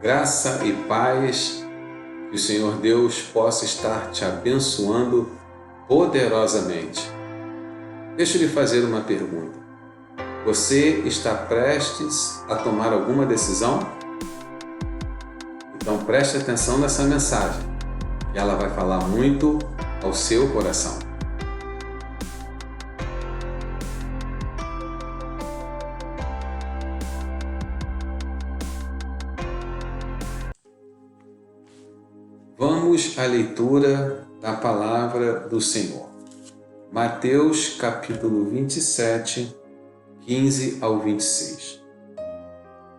Graça e paz, que o Senhor Deus possa estar te abençoando poderosamente. Deixa eu lhe fazer uma pergunta. Você está prestes a tomar alguma decisão? Então preste atenção nessa mensagem, que ela vai falar muito ao seu coração. Vamos à leitura da palavra do Senhor. Mateus capítulo 27, 15 ao 26.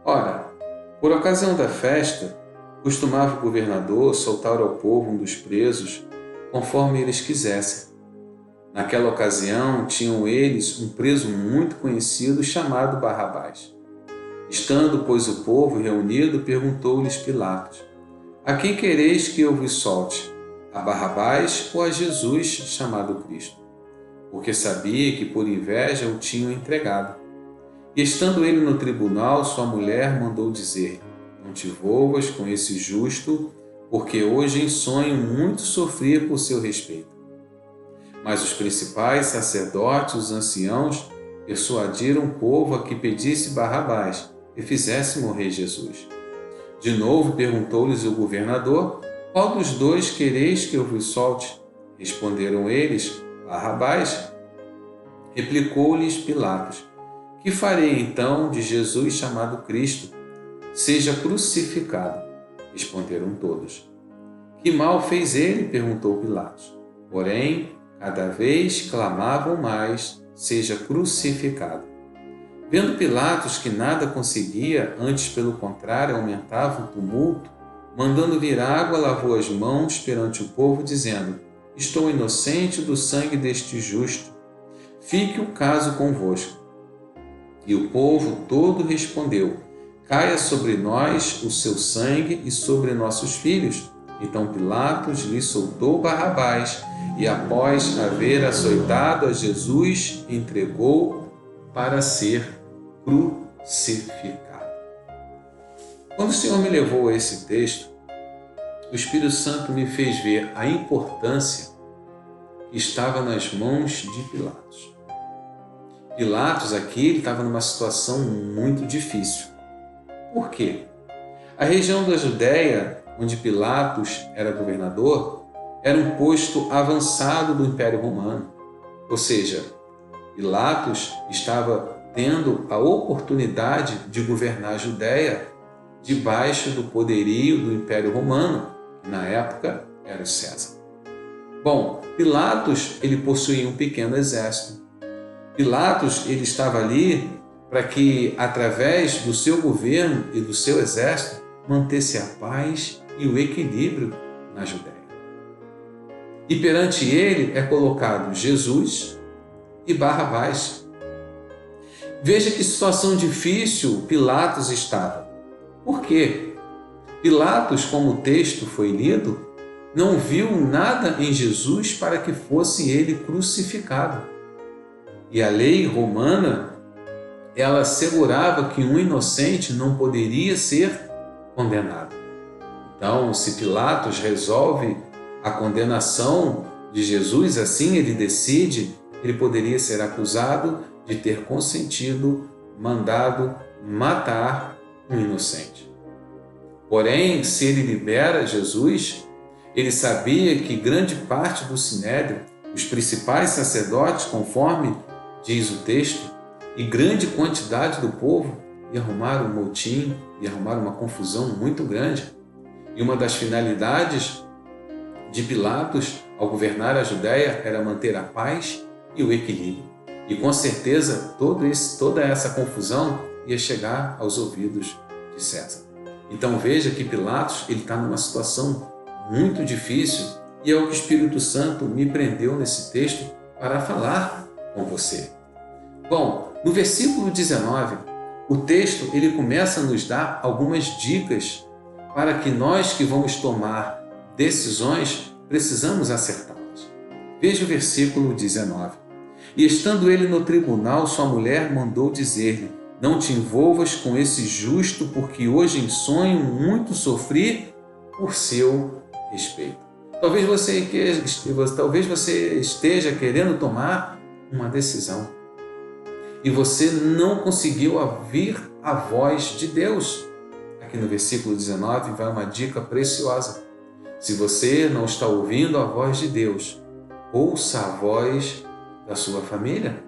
Ora, por ocasião da festa, costumava o governador soltar ao povo um dos presos, conforme eles quisessem. Naquela ocasião, tinham eles um preso muito conhecido chamado Barrabás. Estando, pois, o povo reunido, perguntou-lhes Pilatos: A quem quereis que eu vos solte? A Barrabás ou a Jesus, chamado Cristo? Porque sabia que por inveja o tinham entregado. E estando ele no tribunal, sua mulher mandou dizer: Não te envolvas com esse justo, porque hoje em sonho muito sofria por seu respeito. Mas os principais sacerdotes, os anciãos, persuadiram o povo a que pedisse Barrabás e fizesse morrer Jesus. De novo perguntou-lhes o governador: Qual dos dois quereis que eu vos solte? Responderam eles: Barrabás. Replicou-lhes Pilatos: Que farei então de Jesus chamado Cristo? Seja crucificado. Responderam todos. Que mal fez ele? Perguntou Pilatos. Porém, cada vez clamavam mais: Seja crucificado. Vendo Pilatos que nada conseguia, antes pelo contrário aumentava o tumulto, mandando vir água, lavou as mãos perante o povo, dizendo: Estou inocente do sangue deste justo. Fique o caso convosco. E o povo todo respondeu: Caia sobre nós o seu sangue e sobre nossos filhos. Então Pilatos lhe soltou Barrabás e, após haver açoitado a Jesus, entregou para ser crucificado. Quando o Senhor me levou a esse texto, o Espírito Santo me fez ver a importância que estava nas mãos de Pilatos. Pilatos aqui ele estava numa situação muito difícil. Por quê? A região da Judéia, onde Pilatos era governador, era um posto avançado do Império Romano. Ou seja, Pilatos estava tendo a oportunidade de governar a Judéia debaixo do poderio do Império Romano, que na época era o César. Bom, Pilatos ele possuía um pequeno exército. Pilatos ele estava ali para que, através do seu governo e do seu exército, mantesse a paz e o equilíbrio na Judéia. E perante ele é colocado Jesus e Barrabás. Veja que situação difícil Pilatos estava. Por quê? Pilatos, como o texto foi lido, não viu nada em Jesus para que fosse ele crucificado. E a lei romana, ela assegurava que um inocente não poderia ser condenado. Então, se Pilatos resolve a condenação de Jesus, assim ele decide, ele poderia ser acusado de ter consentido, mandado matar um inocente. Porém, se ele libera Jesus, ele sabia que grande parte do sinédrio, os principais sacerdotes, conforme diz o texto, e grande quantidade do povo ia arrumar um motim, ia arrumar uma confusão muito grande. E uma das finalidades de Pilatos ao governar a Judéia era manter a paz e o equilíbrio. E com certeza toda essa confusão ia chegar aos ouvidos de César. Então veja que Pilatos ele está numa situação muito difícil e é o que o Espírito Santo me prendeu nesse texto para falar com você. Bom, no versículo 19, o texto ele começa a nos dar algumas dicas para que nós que vamos tomar decisões precisamos acertá-las. Veja o versículo 19. E estando ele no tribunal, sua mulher mandou dizer-lhe: Não te envolvas com esse justo, porque hoje em sonho muito sofri por seu respeito. Talvez você esteja querendo tomar uma decisão e você não conseguiu ouvir a voz de Deus. Aqui no versículo 19 vai uma dica preciosa. Se você não está ouvindo a voz de Deus, ouça a voz da sua família.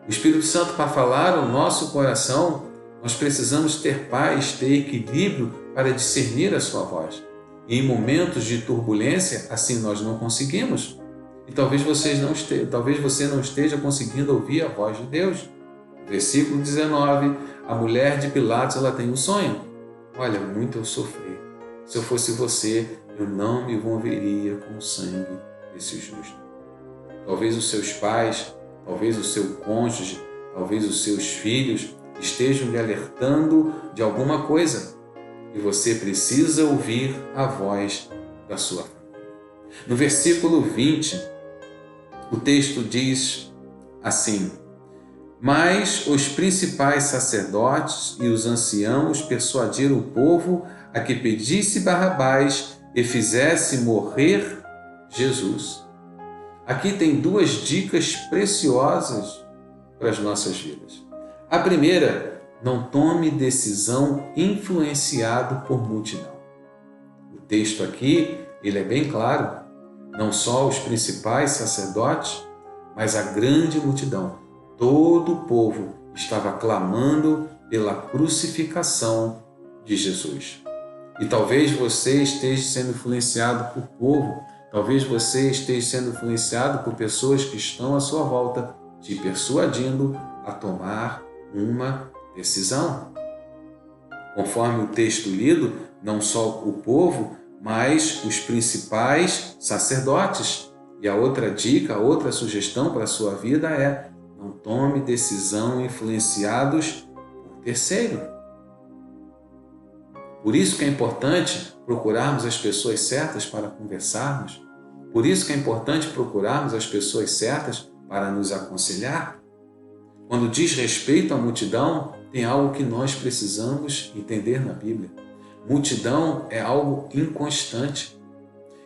O Espírito Santo, para falar ao nosso coração, nós precisamos ter paz, ter equilíbrio para discernir a sua voz. E em momentos de turbulência, assim nós não conseguimos. E talvez você não esteja conseguindo ouvir a voz de Deus. Versículo 19, a mulher de Pilatos, ela tem um sonho. Olha, muito eu sofri. Se eu fosse você, eu não me envolveria com o sangue desse justo. Talvez os seus pais, talvez o seu cônjuge, talvez os seus filhos estejam lhe alertando de alguma coisa e você precisa ouvir a voz da sua família. No versículo 20, o texto diz assim: mas os principais sacerdotes e os anciãos persuadiram o povo a que pedisse Barrabás e fizesse morrer Jesus. Aqui tem duas dicas preciosas para as nossas vidas. A primeira, não tome decisão influenciado por multidão. O texto aqui, ele é bem claro, não só os principais sacerdotes, mas a grande multidão, todo o povo estava clamando pela crucificação de Jesus. E talvez você esteja sendo influenciado por povo, talvez você esteja sendo influenciado por pessoas que estão à sua volta, te persuadindo a tomar uma decisão. Conforme o texto lido, não só o povo, mas os principais sacerdotes. E a outra dica, a outra sugestão para a sua vida é: não tome decisão influenciados por terceiro. Por isso que é importante procurarmos as pessoas certas para conversarmos. Por isso que é importante procurarmos as pessoas certas para nos aconselhar. Quando diz respeito à multidão, tem algo que nós precisamos entender na Bíblia. Multidão é algo inconstante.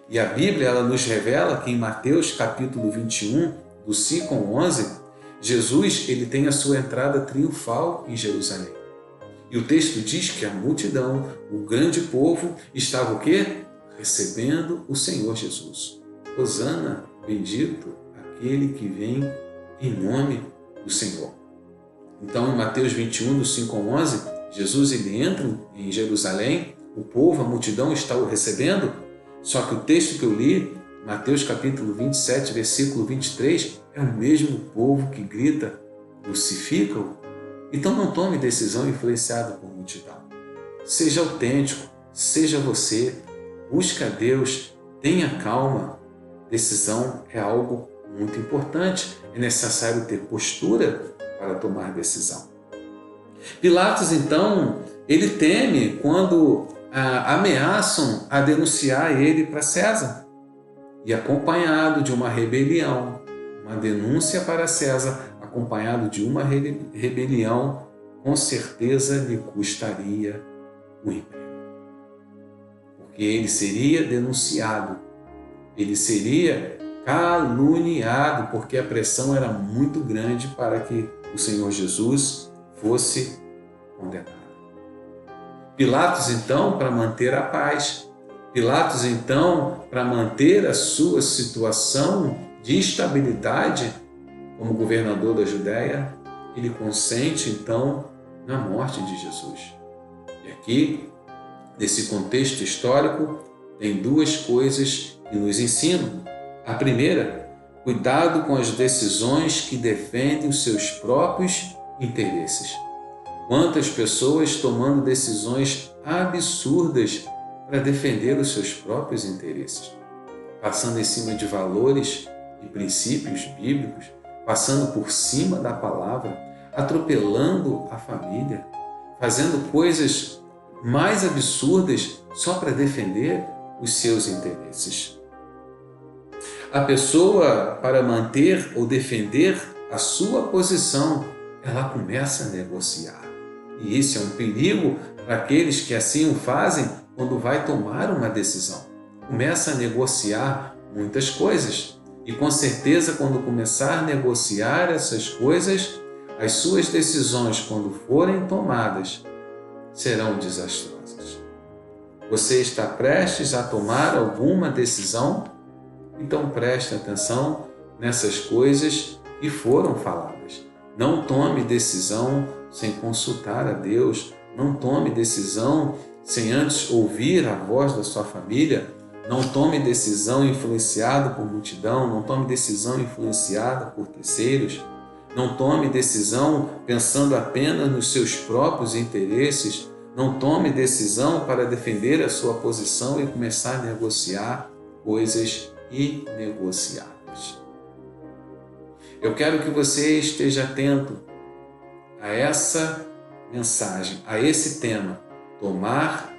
E a Bíblia ela nos revela que em Mateus capítulo 21, do 5 ao 11, Jesus ele tem a sua entrada triunfal em Jerusalém. E o texto diz que a multidão, o grande povo, estava o quê? Recebendo o Senhor Jesus. Hosana, bendito aquele que vem em nome do Senhor. Então, em Mateus 21, do 5 ao 11, Jesus ele entra em Jerusalém, o povo, a multidão está o recebendo, só que o texto que eu li, Mateus capítulo 27, versículo 23, é o mesmo povo que grita, crucifica-o. Então não tome decisão influenciada por multidão. Seja autêntico, seja você, busque a Deus, tenha calma. Decisão é algo muito importante, é necessário ter postura para tomar decisão. Pilatos, então, ele teme quando ameaçam a denunciar ele para César. E acompanhado de uma rebelião, uma denúncia para César, acompanhado de uma rebelião, com certeza lhe custaria o emprego. Porque ele seria denunciado, ele seria caluniado, porque a pressão era muito grande para que o Senhor Jesus fosse condenado. Pilatos, então, para manter a paz, Pilatos, então, para manter a sua situação de estabilidade como governador da Judéia, ele consente, então, na morte de Jesus. E aqui, nesse contexto histórico, tem duas coisas que nos ensinam. A primeira, cuidado com as decisões que defendem os seus próprios interesses. Quantas pessoas tomando decisões absurdas para defender os seus próprios interesses, passando em cima de valores e princípios bíblicos, passando por cima da palavra, atropelando a família, fazendo coisas mais absurdas só para defender os seus interesses. A pessoa, para manter ou defender a sua posição, ela começa a negociar. E esse é um perigo para aqueles que assim o fazem quando vai tomar uma decisão. Começa a negociar muitas coisas. E com certeza, quando começar a negociar essas coisas, as suas decisões, quando forem tomadas, serão desastrosas. Você está prestes a tomar alguma decisão? Então preste atenção nessas coisas que foram faladas. Não tome decisão sem consultar a Deus. Não tome decisão sem antes ouvir a voz da sua família. Não tome decisão influenciado por multidão. Não tome decisão influenciada por terceiros. Não tome decisão pensando apenas nos seus próprios interesses. Não tome decisão para defender a sua posição e começar a negociar coisas inegociáveis. Eu quero que você esteja atento a essa mensagem, a esse tema, tomar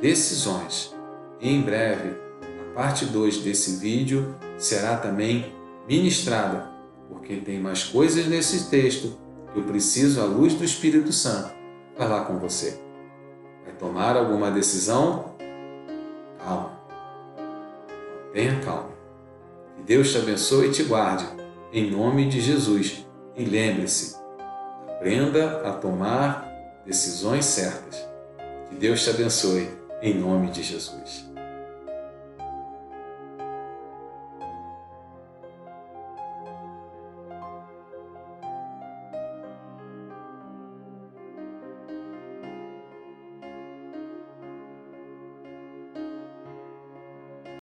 decisões. E em breve, a parte 2 desse vídeo será também ministrada, porque tem mais coisas nesse texto que eu preciso, à luz do Espírito Santo, falar com você. Vai tomar alguma decisão? Calma. Tenha calma. Que Deus te abençoe e te guarde, em nome de Jesus. E lembre-se, aprenda a tomar decisões certas. Que Deus te abençoe, em nome de Jesus.